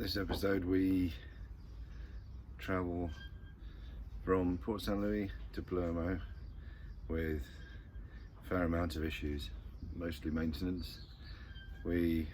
This episode we travel from Port St. Louis to Palermo with a fair amount of issues, mostly maintenance. We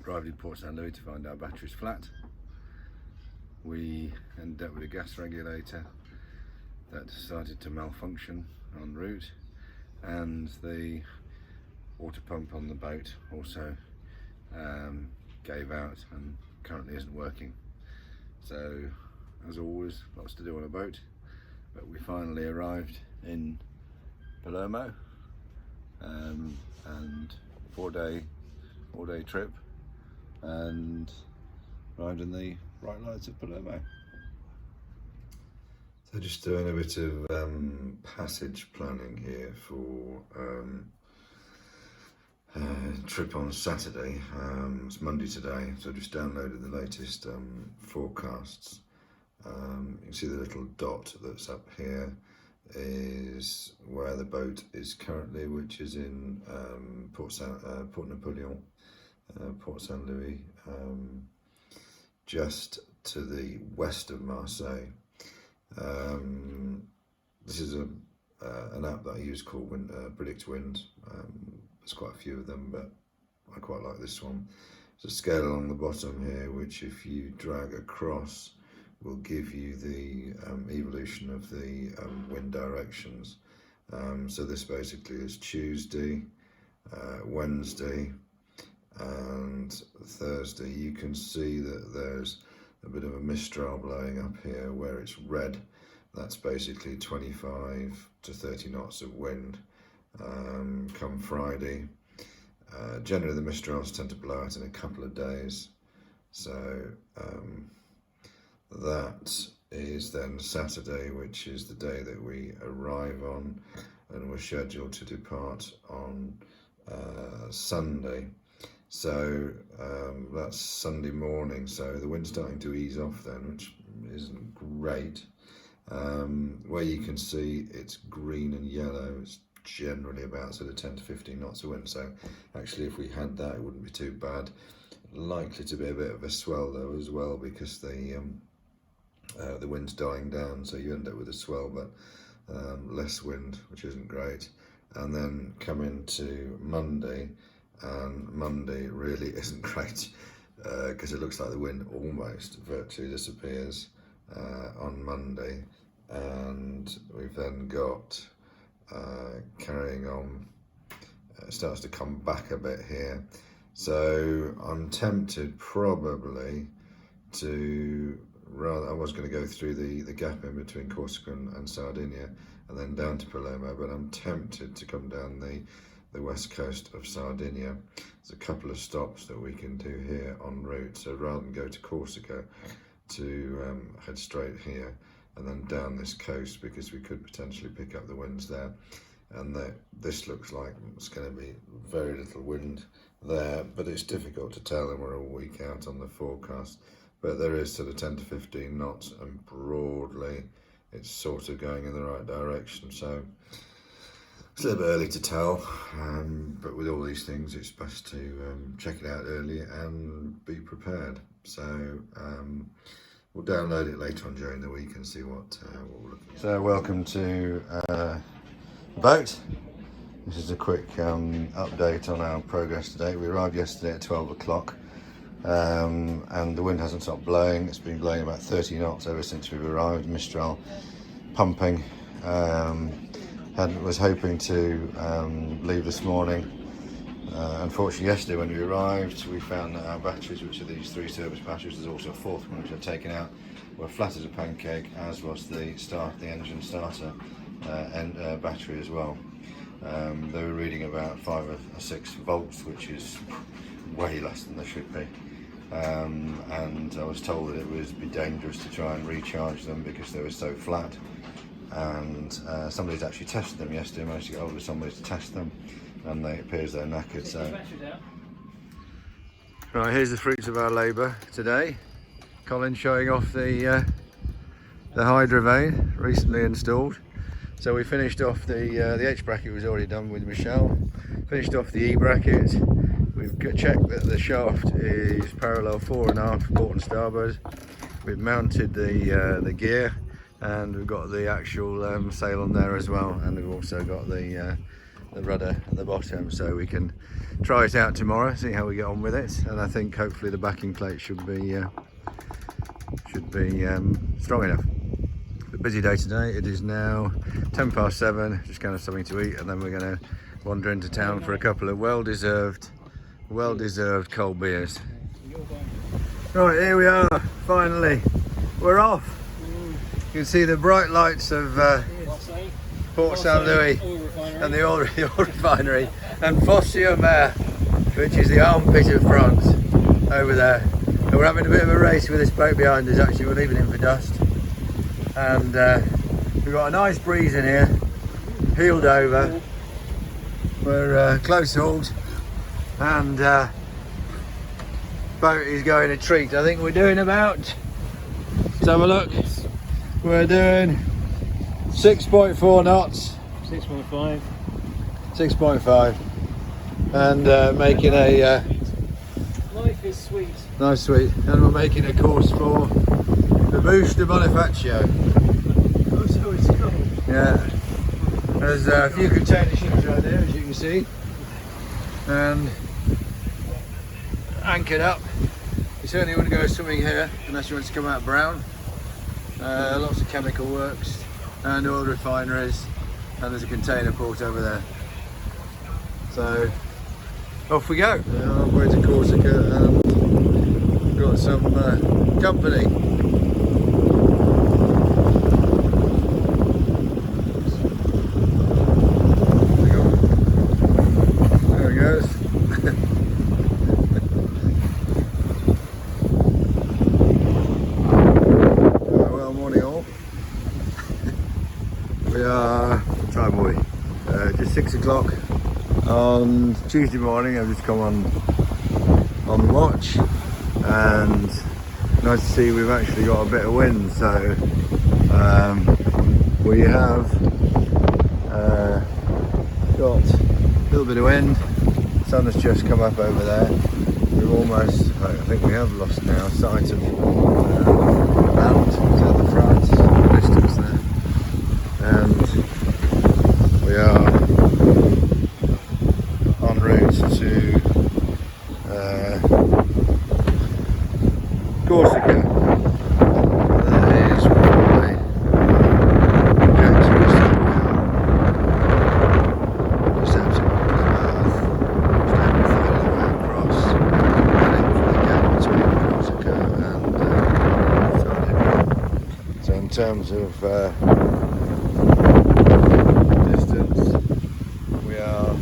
arrived in Port St. Louis to find our battery's flat. We ended up with a gas regulator that started to malfunction en route, and the water pump on the boat also gave out and currently isn't working. So, as always, lots to do on a boat, but we finally arrived in Palermo, and four-day trip, and arrived in the bright lights of Palermo. So just doing a bit of passage planning here for trip on Saturday. It's Monday today, so I just downloaded the latest forecasts. You can see the little dot that's up here is where the boat is currently, which is in Port Napoleon, Port St. Louis, just to the west of Marseille. This is an app that I use called Predict Wind. There's quite a few of them, but I quite like this one. There's a scale along the bottom here, which if you drag across, will give you the evolution of the wind directions. So this basically is Tuesday, Wednesday, and Thursday. You can see that there's a bit of a mistral blowing up here where it's red. That's basically 25 to 30 knots of wind. Come Friday, generally the mistrals tend to blow out in a couple of days, so that is then Saturday, which is the day that we arrive on, and we're scheduled to depart on Sunday. So that's Sunday morning, so the wind's starting to ease off then, which isn't great. Where you can see it's green and yellow, it's generally about sort of 10 to 15 knots of wind, so actually if we had that it wouldn't be too bad. Likely to be a bit of a swell though as well, because the wind's dying down, so you end up with a swell but less wind, which isn't great. And then come into Monday, and Monday really isn't great because it looks like the wind almost virtually disappears on Monday, and we've then got carrying on, starts to come back a bit here. So I'm tempted probably to, rather, I was going to go through the gap in between Corsica and Sardinia and then down to Palermo, but I'm tempted to come down the west coast of Sardinia. There's a couple of stops that we can do here en route, so rather than go to Corsica, to head straight here and then down this coast, because we could potentially pick up the winds there. And this looks like it's going to be very little wind there, but it's difficult to tell, and we're a week out on the forecast. But there is sort of 10 to 15 knots, and broadly it's sort of going in the right direction. So it's a little bit early to tell, but with all these things it's best to check it out early and be prepared. So we'll download it later on during the week and see what we're looking at. So welcome to the boat. This is a quick update on our progress today. We arrived yesterday at 12 o'clock and the wind hasn't stopped blowing. It's been blowing about 30 knots ever since we've arrived. Mistral pumping. Was hoping to leave this morning. Unfortunately, yesterday when we arrived, we found that our batteries, which are these 3 service batteries, there's also a fourth one which I've taken out, were flat as a pancake, as was the engine starter battery as well. They were reading about 5 or 6 volts, which is way less than they should be. And I was told that it would be dangerous to try and recharge them because they were so flat. And somebody's actually tested them yesterday, managed to get hold of somebody to test them, and it appears they're knackered. So, right, here's the fruits of our labour today. Colin showing off the hydrovane recently installed. So we finished off the H bracket was already done with Michelle. Finished off the E bracket. We've checked that the shaft is parallel 4.5 port and starboard. We've mounted the gear, and we've got the actual sail on there as well, and we've also got the rudder at the bottom, so we can try it out tomorrow, see how we get on with it. And I think hopefully the backing plate should be strong enough. A busy day today. It is now 7:10, just going to have something to eat, and then we're going to wander into town for a couple of well-deserved cold beers. Right, here we are, finally. We're off. You can see the bright lights of Port St. Louis and the oil refinery, and Fosse-sur-Mer, which is the armpit of France over there. And we're having a bit of a race with this boat behind us. Actually, we're leaving him for dust. And we've got a nice breeze in here, heeled over. We're close hauled, and boat is going a treat. I think we're doing about, let's have a look, we're doing 6.4 knots. 6.5. 6.5. And making a Life is sweet. nice sweet. And we're making a course for the Bouche de Bonifacio. Oh, so it's cold. Yeah. There's a few container ships right there, as you can see. And anchored up. You certainly wouldn't go swimming here unless you want to come out brown. Lots of chemical works and oil refineries, and there's a container port over there. So off we go. We're halfway to Corsica, and got some company. There it goes. Well, morning all. We are, what time are we? Just 6 o'clock on Tuesday morning. I've just come on the watch, and nice to see we've actually got a bit of wind. So we have got a little bit of wind. Sun has just come up over there. We've almost, I think we have lost now sight of land to the front, the distance there, and we are en route to Corsica. That is probably conjecture is just outside across, heading for the gap between Corsica and Palermo. So in terms of distance, we are,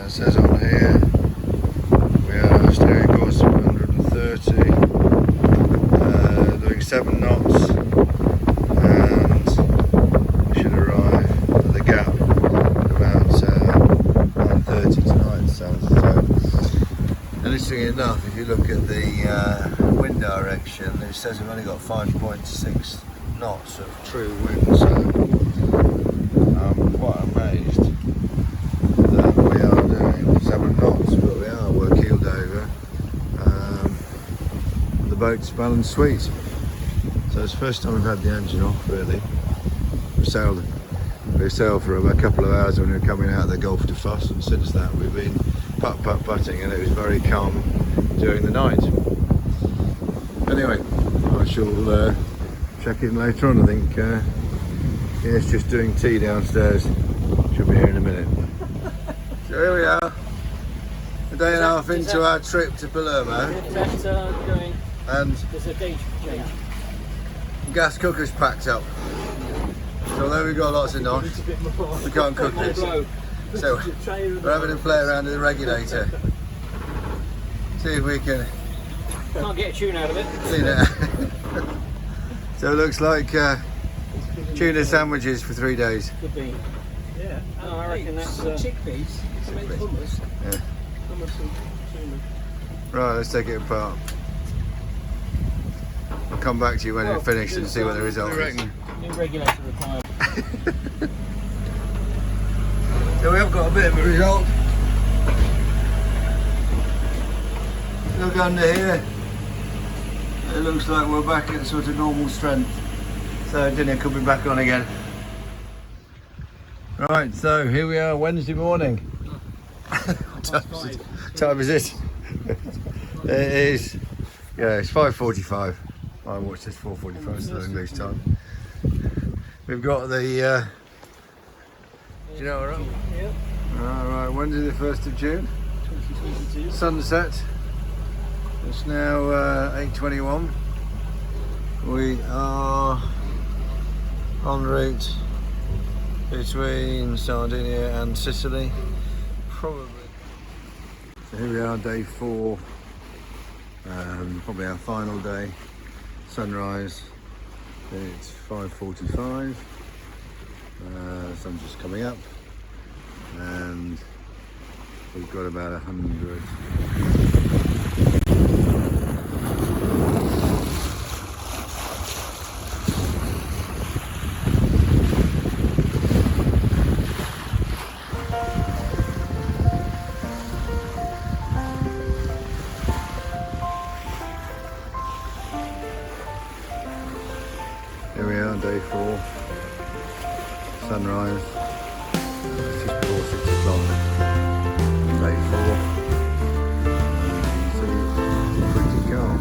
says on here, we are steering course of 130, doing 7 knots, and we should arrive at the gap about 9:30 tonight. So, interestingly enough, if you look at the wind direction, it says we've only got 5.6 knots of true wind, so I'm quite amazed that we are doing 7 knots, but we're keeled over. The boat's smelling sweet. So it's the first time we've had the engine off, really. We sailed for a couple of hours when we were coming out of the Gulf de Fosse, and since that we've been putting, and it was very calm during the night. Anyway, I shall check in later on. I think it's just doing tea downstairs. Should be here in a minute. So here we are, a day and a half into our trip to Palermo. Is that going? And There's a gauge change. gas cooker's packed up. So although we've got lots of knots, we can't cook this. So we're having to play around with the regulator. See if we can Can't get a tune out of it. clean it out. So it looks like tuna sandwiches for 3 days. Could be. Yeah. Oh, I reckon that's chickpeas. Hummus. Yeah. Hummus and tuna. Right, let's take it apart. I'll come back to you when we're finished and see what the result is. New regulator required. So we have got a bit of a result. Look under here. It looks like we're back at sort of normal strength. So dinner could be back on again. Right, so here we are, Wednesday morning. What time is it? It is, yeah, it's 5:45. I watched this 4:45, so English time. We've got the, do you know what I'm? Yep. Alright, Wednesday the 1st of June. 2022. Sunset. It's now 8:21. We are en route between Sardinia and Sicily, probably. So here we are, day 4, probably our final day. Sunrise, it's 5:45, the sun's just coming up, and we've got about 100. Here we are, day 4, sunrise, it's just before 6 o'clock, day 4, so it's pretty calm.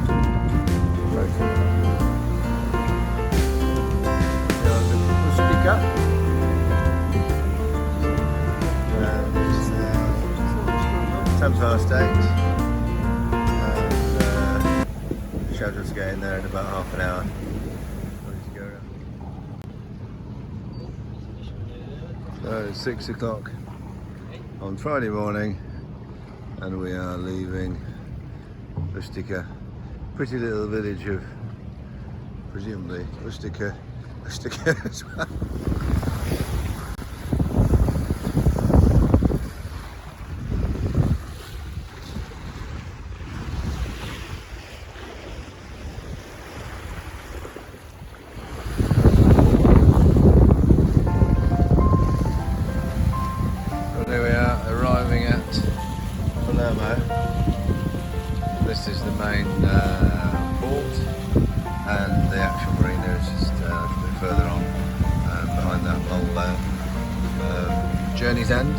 Yeah, the Rustica, it's 8:10, and schedule's getting there in about half an hour. So it's 6 o'clock on Friday morning, and we are leaving Rustica, pretty little village of presumably Rustica as well. Here we are, arriving at Palermo. This is the main port, and the actual marina is just a little bit further on, behind that mole there. Journey's End.